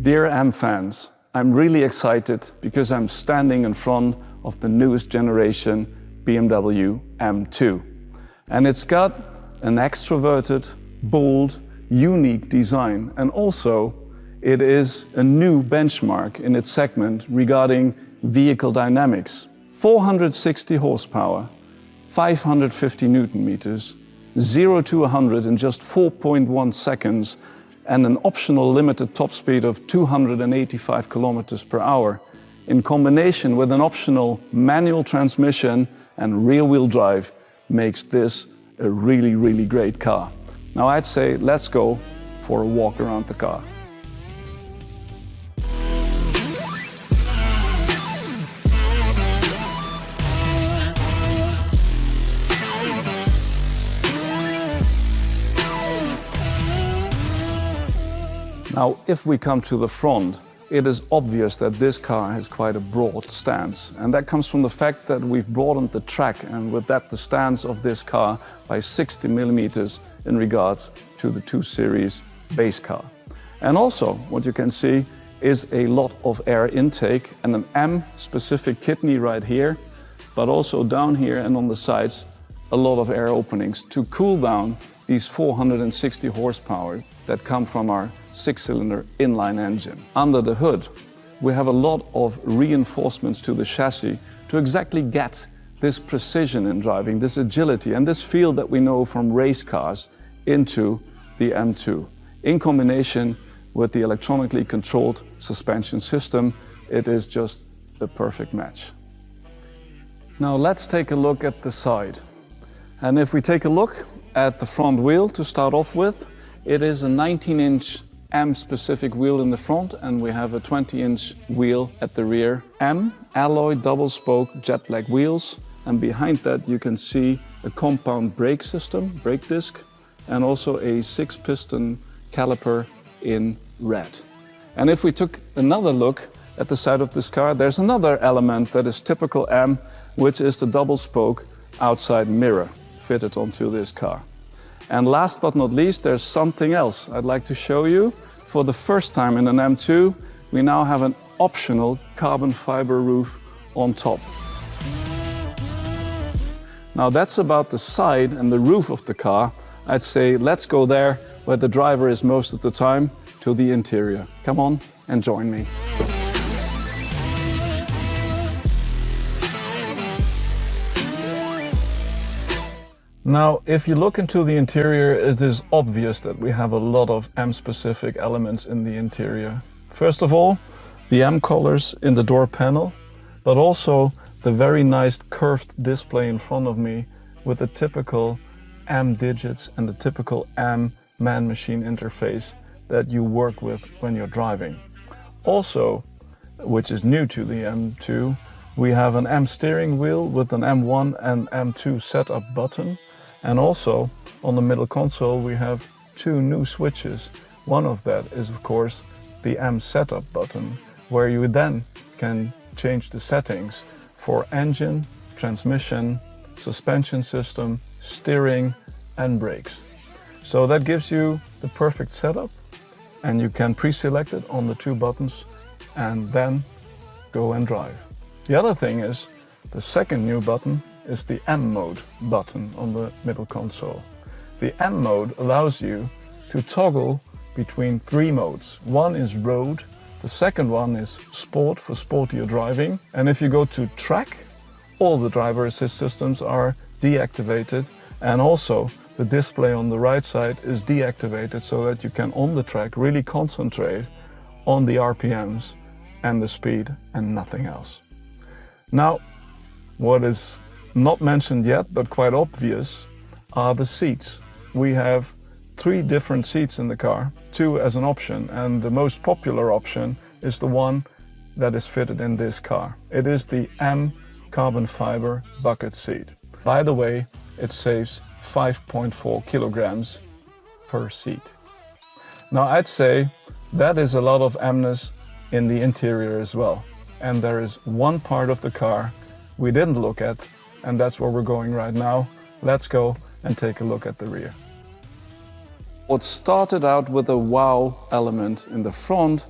Dear M fans, I'm really excited because I'm standing in front of the newest generation BMW M2. And it's got an extroverted, bold, unique design, and also it is a new benchmark in its segment regarding vehicle dynamics. 460 horsepower, 550 Newton meters, 0 to 100 in just 4.1 seconds, and an optional limited top speed of 285 kilometers per hour, in combination with an optional manual transmission and rear-wheel drive, makes this a really, really great car. Now I'd say let's go for a walk around the car. Now, if we come to the front, it is obvious that this car has quite a broad stance. And that comes from the fact that we've broadened the track, and with that the stance of this car by 60 millimeters in regards to the 2 Series base car. And also, what you can see is a lot of air intake and an M-specific kidney right here, but also down here and on the sides, a lot of air openings to cool down these 460 horsepower that come from our 6-cylinder inline engine. Under the hood, we have a lot of reinforcements to the chassis to exactly get this precision in driving, this agility and this feel that we know from race cars into the M2. In combination with the electronically controlled suspension system, it is just the perfect match. Now let's take a look at the side. And if we take a look at the front wheel to start off with, it is a 19-inch M-specific wheel in the front, and we have a 20-inch wheel at the rear. M alloy double-spoke jet black wheels, and behind that you can see a compound brake system, brake disc, and also a 6-piston caliper in red. And if we took another look at the side of this car, there's another element that is typical M, which is the double-spoke outside mirror fitted onto this car. And last but not least, there's something else I'd like to show you. For the first time in an M2, we now have an optional carbon fiber roof on top. Now that's about the side and the roof of the car. I'd say let's go there where the driver is most of the time, to the interior. Come on and join me. Now, if you look into the interior, it is obvious that we have a lot of M-specific elements in the interior. First of all, the M colors in the door panel, but also the very nice curved display in front of me with the typical M digits and the typical M man-machine interface that you work with when you're driving. Also, which is new to the M2, we have an M steering wheel with an M1 and M2 setup button. And also, on the middle console, we have 2 new switches. One of that is, of course, the M setup button, where you then can change the settings for engine, transmission, suspension system, steering, and brakes. So that gives you the perfect setup, and you can pre-select it on the 2 buttons and then go and drive. The other thing is, the second new button is the M mode button on the middle console. The M mode allows you to toggle between 3 modes. One is road, the second one is sport for sportier driving, and if you go to track, all the driver assist systems are deactivated, and also the display on the right side is deactivated so that you can on the track really concentrate on the RPMs and the speed and nothing else. Now, what is not mentioned yet, but quite obvious, are the seats. We have 3 different seats in the car, 2 as an option, and the most popular option is the one that is fitted in this car. It is the M carbon fiber bucket seat. By the way, it saves 5.4 kilograms per seat. Now I'd say that is a lot of M-ness in the interior as well. And there is one part of the car we didn't look at, and that's where we're going right now. Let's go and take a look at the rear. What started out with a wow element in the front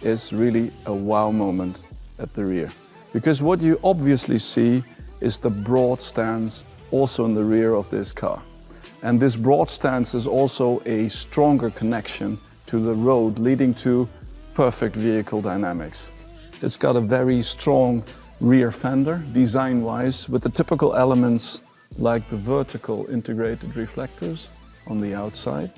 is really a wow moment at the rear. Because what you obviously see is the broad stance also in the rear of this car. And this broad stance is also a stronger connection to the road, leading to perfect vehicle dynamics. It's got a very strong rear fender, design-wise, with the typical elements like the vertical integrated reflectors on the outside,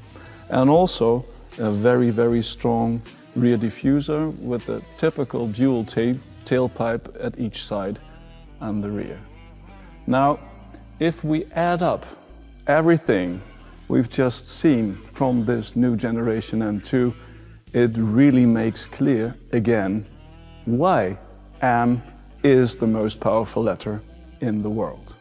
and also a very, very strong rear diffuser with the typical dual tailpipe at each side and the rear. Now, if we add up everything we've just seen from this new generation M2, it really makes clear again why M is the most powerful letter in the world.